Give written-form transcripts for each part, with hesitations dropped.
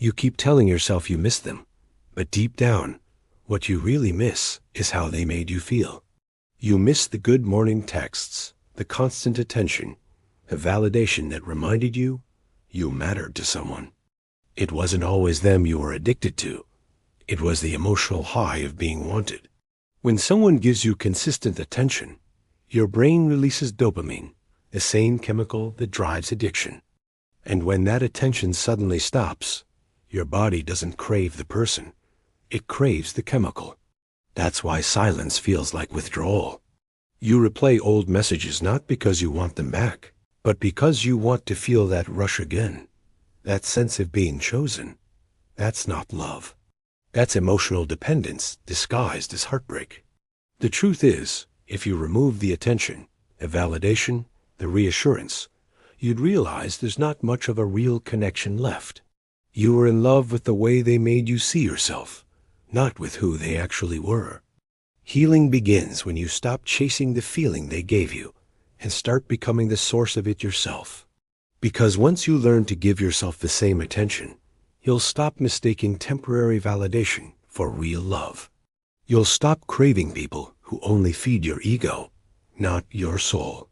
You keep telling yourself you miss them, but deep down, what you really miss is how they made you feel. You miss the good morning texts, the constant attention, the validation that reminded you you mattered to someone. It wasn't always them you were addicted to. It was the emotional high of being wanted. When someone gives you consistent attention, your brain releases dopamine, the same chemical that drives addiction. And when that attention suddenly stops, your body doesn't crave the person. It craves the chemical. That's why silence feels like withdrawal. You replay old messages not because you want them back, but because you want to feel that rush again. That sense of being chosen. That's not love. That's emotional dependence disguised as heartbreak. The truth is, if you remove the attention, the validation, the reassurance, you'd realize there's not much of a real connection left. You were in love with the way they made you see yourself, not with who they actually were. Healing begins when you stop chasing the feeling they gave you and start becoming the source of it yourself. Because once you learn to give yourself the same attention, you'll stop mistaking temporary validation for real love. You'll stop craving people who only feed your ego, not your soul.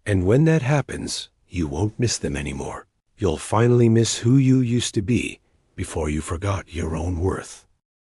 And when that happens, you won't miss them anymore. You'll finally miss who you used to be before you forgot your own worth.